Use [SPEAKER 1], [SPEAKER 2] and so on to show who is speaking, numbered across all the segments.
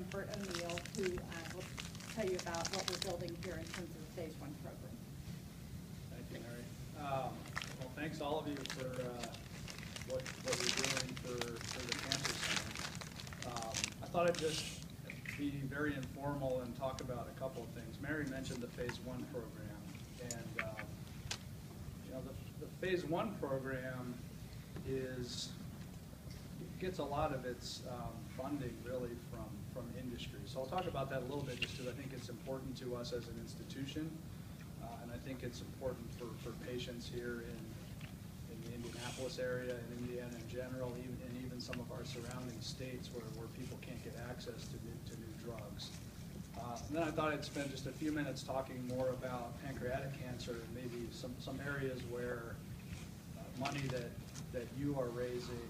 [SPEAKER 1] welcome Bert O'Neill, who will tell you about what we're building here in terms of the Phase 1 program.
[SPEAKER 2] Thank you, Mary. Well, thanks all of you for what you're doing for the Cancer Center. I thought I'd just be very informal and talk about a couple of things. Mary mentioned the Phase 1 program, and you know, the Phase 1 program gets a lot of its funding really from industry. So I'll talk about that a little bit just because I think it's important to us as an institution, and I think it's important for patients here in the Indianapolis area and Indiana in general, and even some of our surrounding states where people can't get access to new drugs. And then I thought I'd spend just a few minutes talking more about pancreatic cancer and maybe some areas where money that you are raising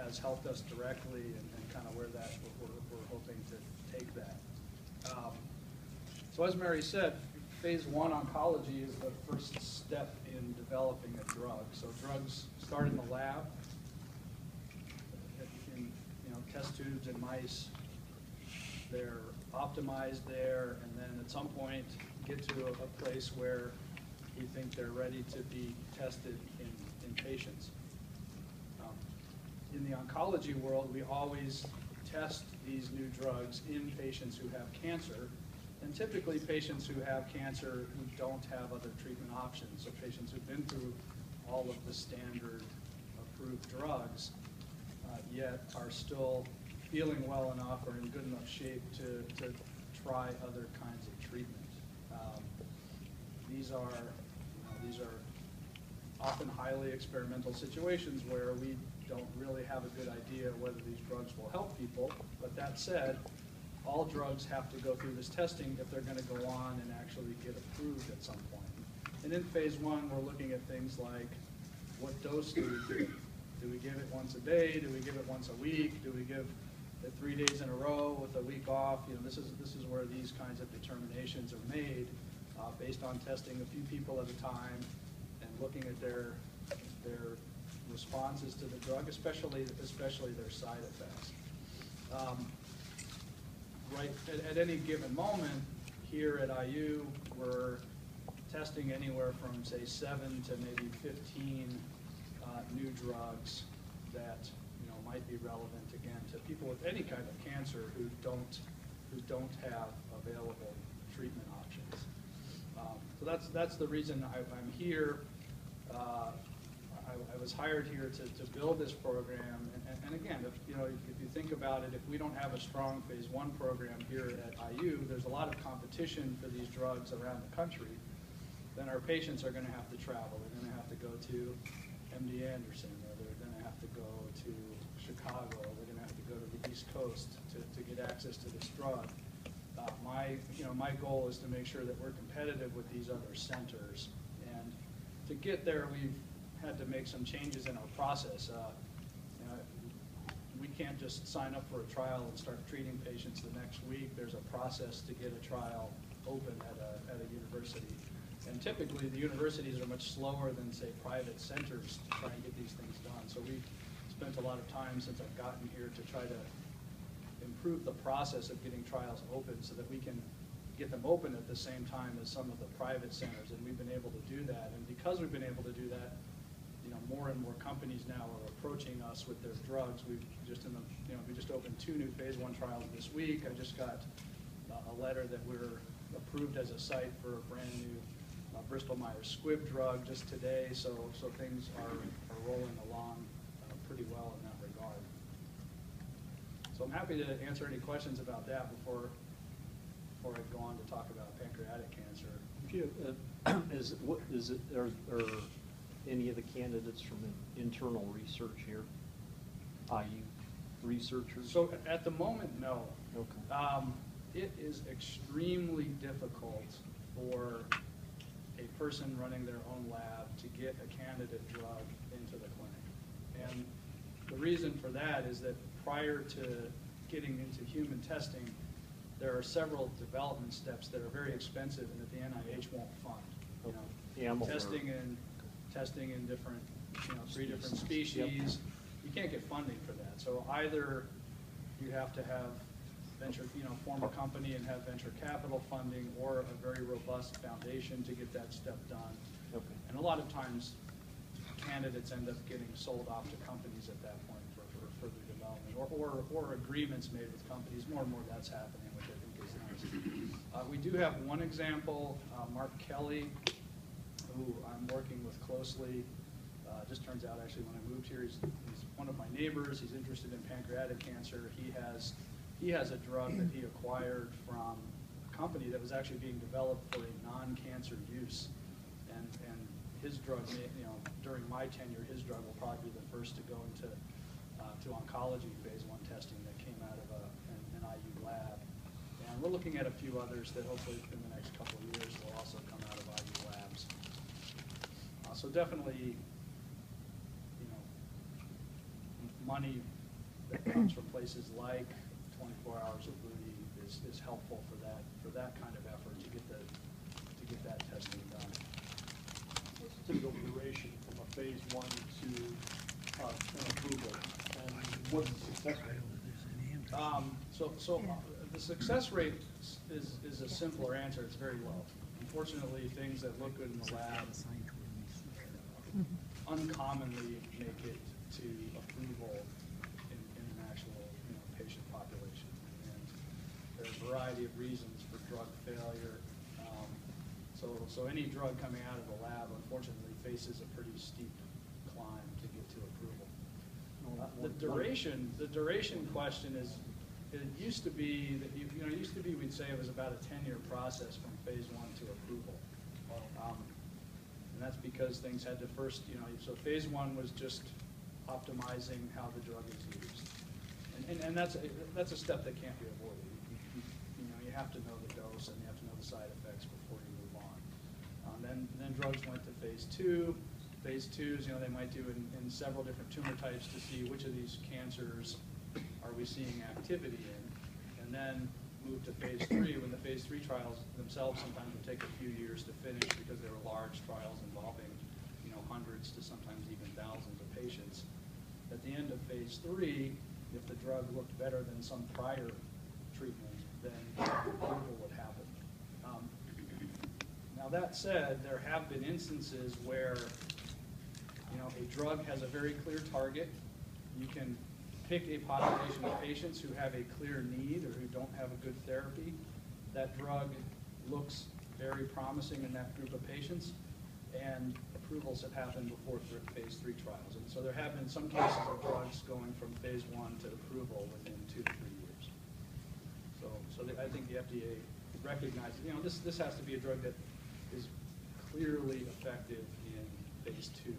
[SPEAKER 2] has helped us directly, and kind of where we're hoping to take that. So as Mary said, Phase 1 oncology is the first step in developing a drug. So drugs start in the lab, in test tubes in mice. They're optimized there, and then at some point get to a place where we think they're ready to be tested in patients. In the oncology world, we always test these new drugs in patients who have cancer, and typically patients who have cancer who don't have other treatment options, so patients who've been through all of the standard approved drugs, yet are still feeling well enough or in good enough shape to try other kinds of treatment. These are often highly experimental situations where we don't really have a good idea whether these drugs will help people. But that said, all drugs have to go through this testing if they're going to go on and actually get approved at some point. And in Phase 1, we're looking at things like, what dose do we give? Do we give it once a day? Do we give it once a week? Do we give it 3 days in a row with a week off? This is where these kinds of determinations are made based on testing a few people at a time and looking at their responses to the drug, especially their side effects. Right at any given moment here at IU, we're testing anywhere from say 7 to maybe 15 new drugs that might be relevant again to people with any kind of cancer who don't have available treatment options. So that's the reason I'm here. I was hired here to build this program, and again, if you think about it, if we don't have a strong Phase 1 program here at IU, there's a lot of competition for these drugs around the country. Then our patients are going to have to travel. They're going to have to go to MD Anderson, or they're going to have to go to Chicago, or they're going to have to go to the East Coast to get access to this drug. My goal is to make sure that we're competitive with these other centers, and to get there, we've had to make some changes in our process. We can't just sign up for a trial and start treating patients the next week. There's a process to get a trial open at a university. And typically, the universities are much slower than, say, private centers to try and get these things done. So we've spent a lot of time since I've gotten here to try to improve the process of getting trials open so that we can get them open at the same time as some of the private centers, and we've been able to do that. And because we've been able to do that, more and more companies now are approaching us with their drugs. We just opened 2 new Phase 1 trials this week. I just got a letter that we're approved as a site for a brand new Bristol Myers Squibb drug just today. So things are rolling along pretty well in that regard. So I'm happy to answer any questions about that before I go on to talk about pancreatic cancer.
[SPEAKER 3] Are any of the candidates from internal research here, IU researchers?
[SPEAKER 2] So at the moment, no.
[SPEAKER 3] Okay.
[SPEAKER 2] It is extremely difficult for a person running their own lab to get a candidate drug into the clinic. And the reason for that is that prior to getting into human testing, there are several development steps that are very expensive and that the NIH won't fund. Testing in different, 3 different species. Yep. You can't get funding for that. So either you have to have form a company and have venture capital funding, or a very robust foundation to get that step done.
[SPEAKER 3] Okay.
[SPEAKER 2] And a lot of times, candidates end up getting sold off to companies at that point for further development, or agreements made with companies. More and more that's happening, which I think is nice. We do have one example, Mark Kelly, who I'm working with closely. Just turns out, actually, when I moved here, he's one of my neighbors. He's interested in pancreatic cancer. He has a drug that he acquired from a company that was actually being developed for a non-cancer use. And his drug, during my tenure, his drug will probably be the first to go into to oncology phase 1 testing that came out of an IU lab. And we're looking at a few others that hopefully in the next couple of years will also come out of IU labs. So definitely, money that comes from places like 24 Hours of Booty is helpful for that kind of effort to get that testing done.
[SPEAKER 4] What's the typical duration from a phase 1 to an approval, and what's the success rate?
[SPEAKER 2] The success rate is a simpler answer. It's very low. Unfortunately, things that look good in the lab uncommonly make it to approval in an actual patient population. And there are a variety of reasons for drug failure. So any drug coming out of the lab, unfortunately, faces a pretty steep climb to get to approval. The duration question is, it used to be that we'd say it was about a 10-year process from phase 1 to approval. And that's because things had to first, so phase 1 was just optimizing how the drug is used. And that's a step that can't be avoided. You have to know the dose and you have to know the side effects before you move on. Then drugs went to phase 2. Phase 2s, they might do in several different tumor types to see which of these cancers are we seeing activity in, and then move to phase 3, when the phase 3 trials themselves sometimes would take a few years to finish because they were large trials involving hundreds to sometimes even thousands of patients. At the end of phase 3, if the drug looked better than some prior treatment, then approval would happen. Now that said, there have been instances where a drug has a very clear target. You can pick a population of patients who have a clear need or who don't have a good therapy. That drug looks very promising in that group of patients, and approvals have happened before phase 3 trials. And so there have been some cases of drugs going from phase 1 to approval within 2 to 3 years. So I think the FDA recognizes, this has to be a drug that is clearly effective in phase 2.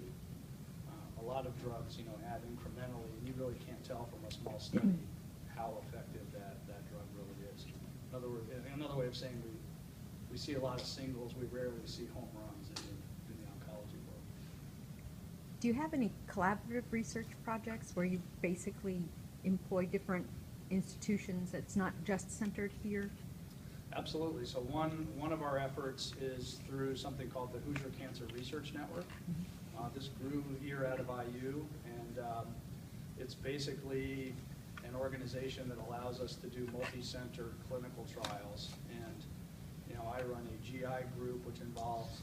[SPEAKER 2] A lot of drugs, add incrementally, and you really can't tell from a small study how effective that drug really is. Another way of saying we see a lot of singles, we rarely see home runs in the oncology world.
[SPEAKER 5] Do you have any collaborative research projects where you basically employ different institutions that's not just centered here?
[SPEAKER 2] Absolutely. So one of our efforts is through something called the Hoosier Cancer Research Network. This grew here out of IU, and it's basically an organization that allows us to do multi-center clinical trials. And I run a GI group which involves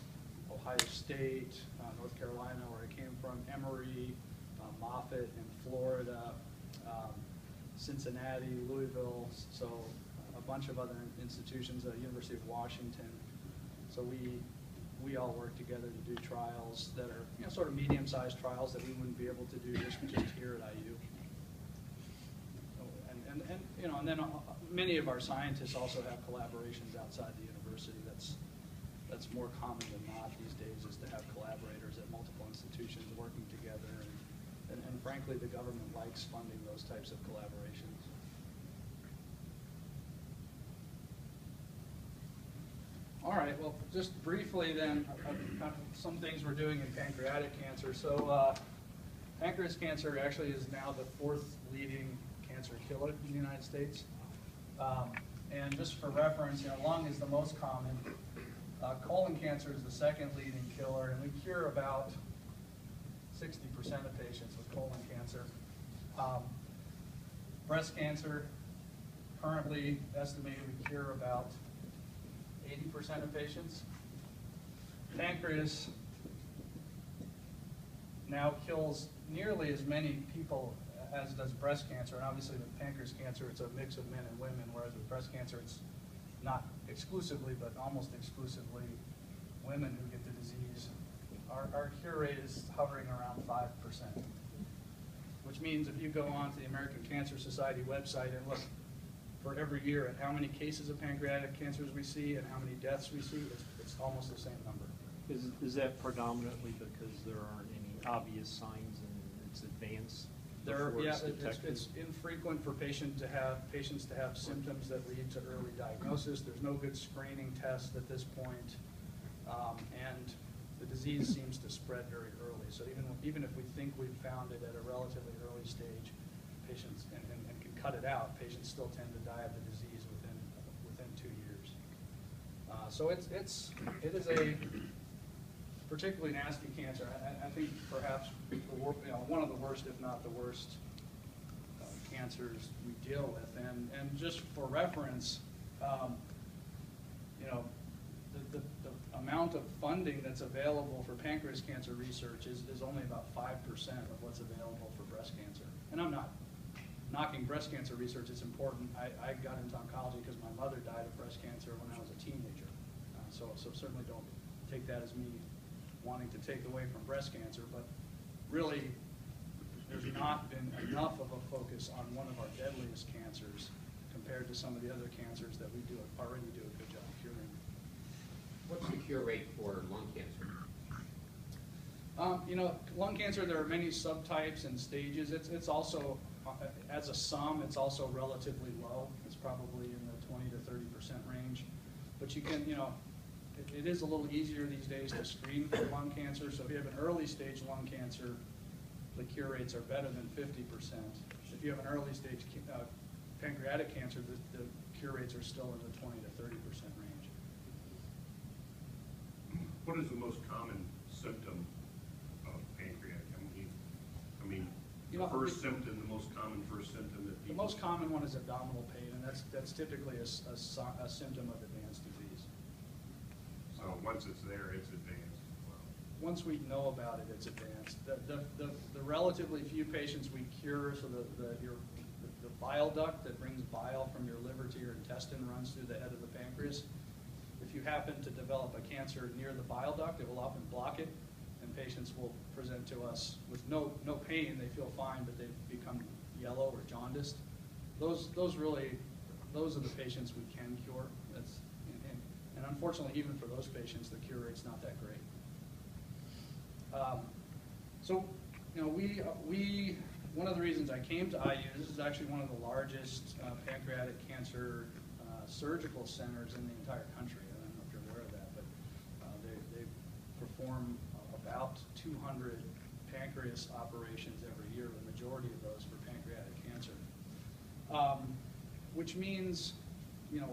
[SPEAKER 2] Ohio State, North Carolina, where I came from, Emory, Moffitt in Florida, Cincinnati, Louisville, so a bunch of other institutions, University of Washington. So we all work together to do trials that are sort of medium-sized trials that we wouldn't be able to do just here at IU. And then many of our scientists also have collaborations outside the university. That's more common than not these days, is to have collaborators at multiple institutions working together. And frankly, the government likes funding those types of collaborations. All right, well, just briefly then, some things we're doing in pancreatic cancer. So pancreas cancer actually is now the 4th leading cancer killer in the United States. And just for reference, lung is the most common. Colon cancer is the 2nd leading killer, and we cure about 60% of patients with colon cancer. Breast cancer, currently estimated we cure about 80% of patients. Pancreas now kills nearly as many people as does breast cancer, and obviously with pancreas cancer, it's a mix of men and women, whereas with breast cancer, it's not exclusively, but almost exclusively women who get the disease. Our cure rate is hovering around 5%, which means if you go on to the American Cancer Society website and look for every year at how many cases of pancreatic cancers we see and how many deaths we see, it's almost the same number.
[SPEAKER 3] Is that predominantly because there aren't any obvious signs and it's advanced?
[SPEAKER 2] It's infrequent for patients to have symptoms that lead to early diagnosis. There's no good screening test at this point, and the disease seems to spread very early. So even if we think we've found it at a relatively early stage, patients and can cut it out, patients still tend to die of the disease within 2 years. So it is a particularly nasty cancer. I think perhaps one of the worst, if not the worst, cancers we deal with. And just for reference, the amount of funding that's available for pancreas cancer research is only about 5% of what's available for breast cancer. And I'm not knocking breast cancer research. It's important. I got into oncology because my mother died of breast cancer when I was a teenager. So certainly don't take that as me wanting to take away from breast cancer, but really there's not been enough of a focus on one of our deadliest cancers compared to some of the other cancers that we already do a good job curing.
[SPEAKER 6] What's the cure rate for lung cancer?
[SPEAKER 2] Lung cancer, there are many subtypes and stages. It's also, as a sum, it's also relatively low. It's probably in the 20 to 30% range. But you can, it is a little easier these days to screen for lung cancer. So if you have an early stage lung cancer, the cure rates are better than 50%. If you have an early stage pancreatic cancer, the cure rates are still in the 20 to 30% range.
[SPEAKER 7] What is the most common symptom of pancreatic? I mean, the most common first symptom that people...
[SPEAKER 2] The most common one is abdominal pain, and that's typically a symptom of advanced disease.
[SPEAKER 7] So once it's there, it's advanced. Wow.
[SPEAKER 2] Once we know about it, it's advanced. The relatively few patients we cure, so the bile duct that brings bile from your liver to your intestine runs through the head of the pancreas. If you happen to develop a cancer near the bile duct, it will often block it, and patients will present to us with no pain. They feel fine, but they become yellow or jaundiced. Those are the patients we can cure. And unfortunately, even for those patients, the cure rate's not that great. One of the reasons I came to IU, this is actually one of the largest pancreatic cancer surgical centers in the entire country. I don't know if you're aware of that, but they perform about 200 pancreas operations every year, the majority of those for pancreatic cancer. Which means,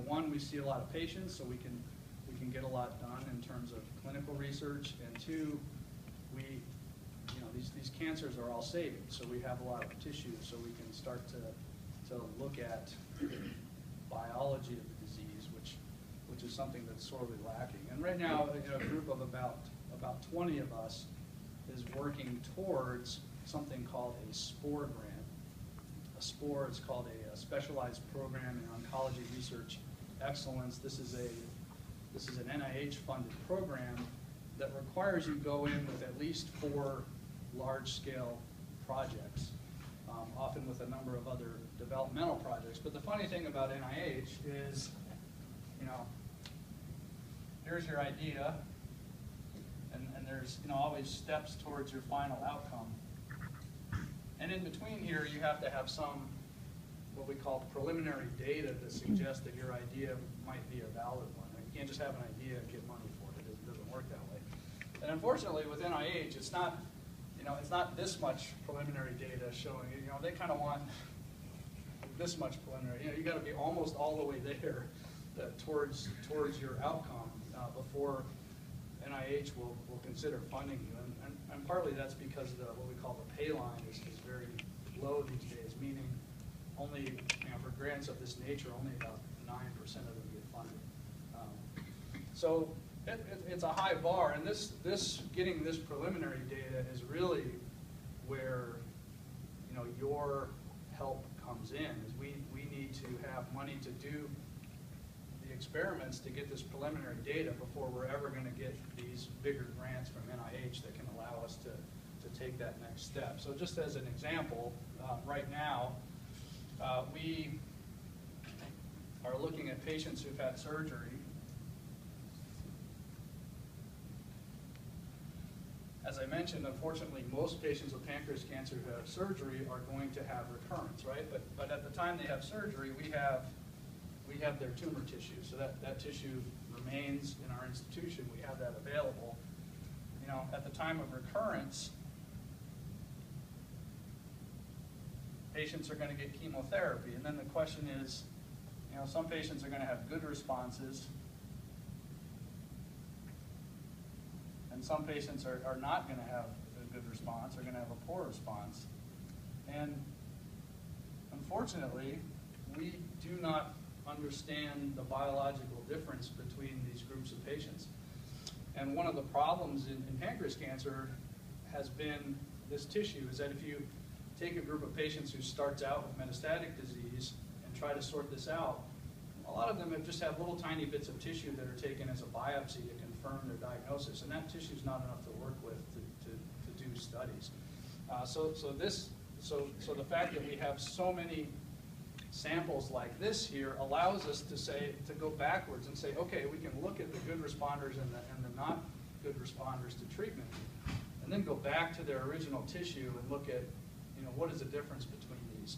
[SPEAKER 2] one, we see a lot of patients, so we can get a lot done in terms of clinical research, and two, these cancers are all saving, so we have a lot of tissue, so we can start to look at biology of the disease, which is something that's sorely lacking. And right now, a group of about 20 of us is working towards something called a SPORE grant. A SPORE is called a specialized program in oncology research excellence. This is an NIH-funded program that requires you go in with at least 4 large-scale projects, often with a number of other developmental projects. But the funny thing about NIH is, here's your idea, and there's always steps towards your final outcome. And in between here, you have to have some, what we call preliminary data that suggests that your idea might be a valid one. You can't just have an idea and get money for it. It doesn't work that way. And unfortunately, with NIH, it's not this much preliminary data showing. They kind of want this much preliminary. You got to be almost all the way there towards your outcome before NIH will consider funding you. And partly that's because what we call the pay line is very low these days, meaning only, for grants of this nature, only about 9% of them get funded. So it's a high bar, and getting this preliminary data is really where, your help comes in, is we need to have money to do the experiments to get this preliminary data before we're ever going to get these bigger grants from NIH that can allow us to take that next step. So just as an example, right now, we are looking at patients who've had surgery. As I mentioned, unfortunately, most patients with pancreas cancer who have surgery are going to have recurrence, right? But at the time they have surgery, we have their tumor tissue. So that tissue remains in our institution. We have that available. At the time of recurrence, patients are going to get chemotherapy. And then the question is, some patients are going to have good responses, and some patients are not going to have a good response, are going to have a poor response. And unfortunately, we do not understand the biological difference between these groups of patients. And one of the problems in pancreas cancer has been this tissue, is that if you take a group of patients who starts out with metastatic disease and try to sort this out, a lot of them just have little tiny bits of tissue that are taken as a biopsy to confirm their diagnosis, and that tissue is not enough to work with to do studies. So the fact that we have so many samples like this here allows us to go backwards and say, okay, we can look at the good responders and the not good responders to treatment, and then go back to their original tissue and look at, what is the difference between these.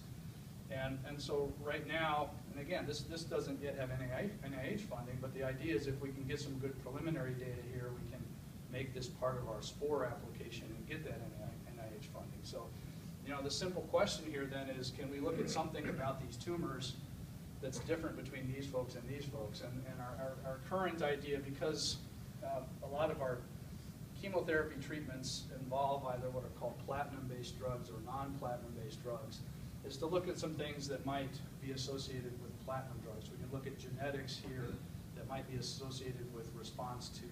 [SPEAKER 2] And so right now, and again, this doesn't yet have NIH funding, but the idea is if we can get some good preliminary data here, we can make this part of our SPORE application and get that NIH funding. So, the simple question here then is, can we look at something about these tumors that's different between these folks and these folks? And our current idea, because a lot of our chemotherapy treatments involve either what are called platinum-based drugs or non-platinum-based drugs, is to look at some things that might be associated with platinum drugs. We can look at genetics here that might be associated with response to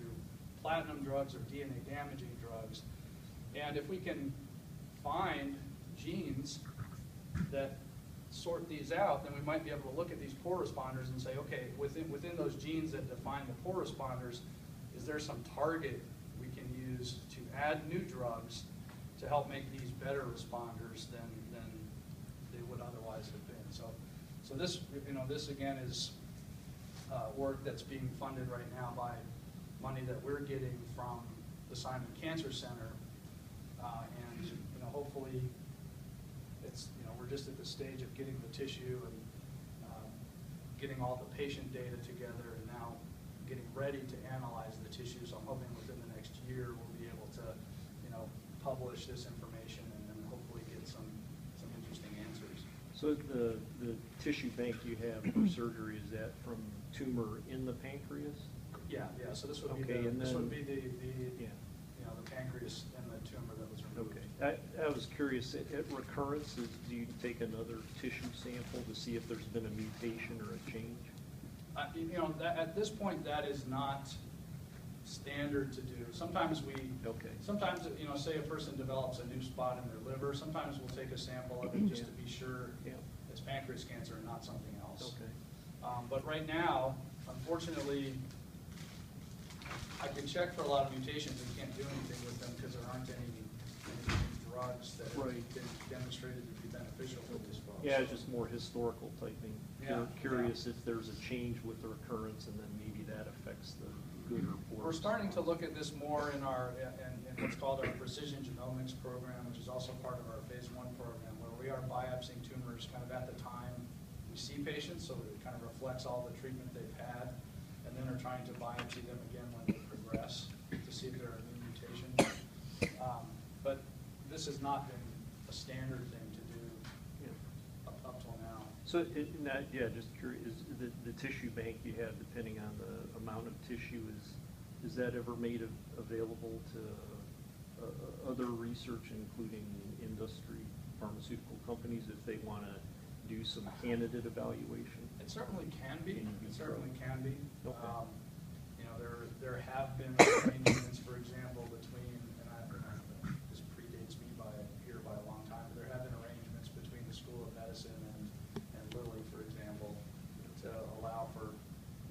[SPEAKER 2] platinum drugs or DNA damaging drugs. And if we can find genes that sort these out, then we might be able to look at these poor responders and say, okay, within those genes that define the poor responders, is there some target we can use to add new drugs to help make these better responders than they would otherwise have been. So this, this again is work that's being funded right now by money that we're getting from the Simon Cancer Center, and hopefully it's we're just at the stage of getting the tissue and getting all the patient data together, and now getting ready to analyze the tissue. So I'm hoping within the next year we'll be able to publish this information and then hopefully get some interesting answers.
[SPEAKER 3] So the tissue bank you have for surgery, is that from tumor in the pancreas?
[SPEAKER 2] Yeah. So this would be
[SPEAKER 3] Okay,
[SPEAKER 2] the
[SPEAKER 3] yeah.
[SPEAKER 2] The pancreas and the tumor that was removed.
[SPEAKER 3] Okay. I was curious, at recurrence, do you take another tissue sample to see if there's been a mutation or a change?
[SPEAKER 2] At this point, that is not standard to do. Sometimes sometimes, say a person develops a new spot in their liver, sometimes we'll take a sample of it just to be sure it's pancreas cancer and not something else.
[SPEAKER 3] Okay.
[SPEAKER 2] But right now, unfortunately, I can check for a lot of mutations and can't do anything with them because there aren't any drugs that have been demonstrated to be beneficial for these folks.
[SPEAKER 3] Yeah, it's just more historical typing.
[SPEAKER 2] Yeah.
[SPEAKER 3] Curious if there's a change with the recurrence, and then maybe that affects the good or poor.
[SPEAKER 2] We're starting to look at this more in what's called our precision genomics program, which is also part of our phase 1 program, where we are biopsying tumors kind of at the time we see patients, so it kind of reflects all the treatment they've had, and then are trying to biopsy them again when they progress to see if there are new mutations. But this has not been a standard thing to do up till now.
[SPEAKER 3] So, just curious, the tissue bank you have, depending on the amount of tissue, is that ever made available to other research, including industry, pharmaceutical companies, if they want to do some candidate evaluation?
[SPEAKER 2] It certainly can be, it certainly can be.
[SPEAKER 3] Okay.
[SPEAKER 2] You know, there have been arrangements, for example, between, this predates me by a long time, but there have been arrangements between the School of Medicine and Lilly, for example, to allow for,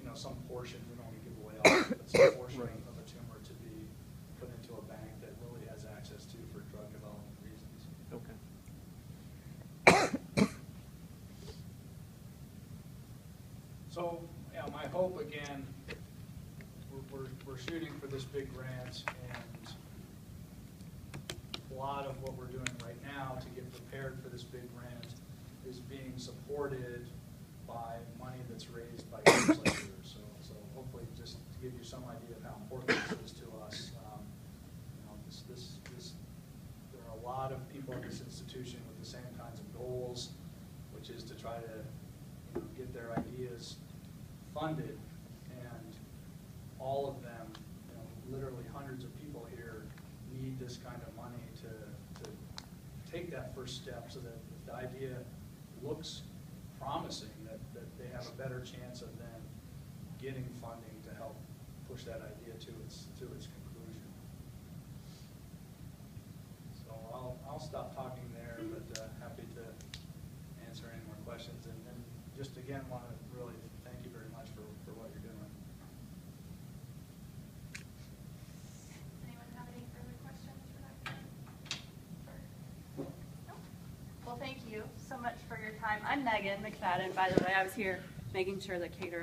[SPEAKER 2] you know, some portion, we don't want to give away all of it, but some portion
[SPEAKER 3] Right.
[SPEAKER 2] of a tumor to be put into a bank that Lilly has access to for drug development reasons.
[SPEAKER 3] Okay.
[SPEAKER 2] So, yeah, my hope, again, we're shooting for this big grant, and a lot of what we're doing right now to get prepared for this big grant is being supported by money that's raised by groups like yours. So hopefully, just to give you some idea of how important this is to us, you know, there are a lot of people in this institution with the same kinds of goals, which is to try to, you know, get their ideas funded, and all of them, you know, literally hundreds of people here need this kind of money to take that first step, so that if the idea looks promising, that they have a better chance of then getting funding to help push that idea to its conclusion. So I'll stop talking there, but happy to answer any more questions, and just again want to really thank you very much for what you're doing.
[SPEAKER 8] Anyone have any further questions for Dr. No? Well, thank you so much for your time. I'm Megan McFadden, by the way. I was here making sure the caterer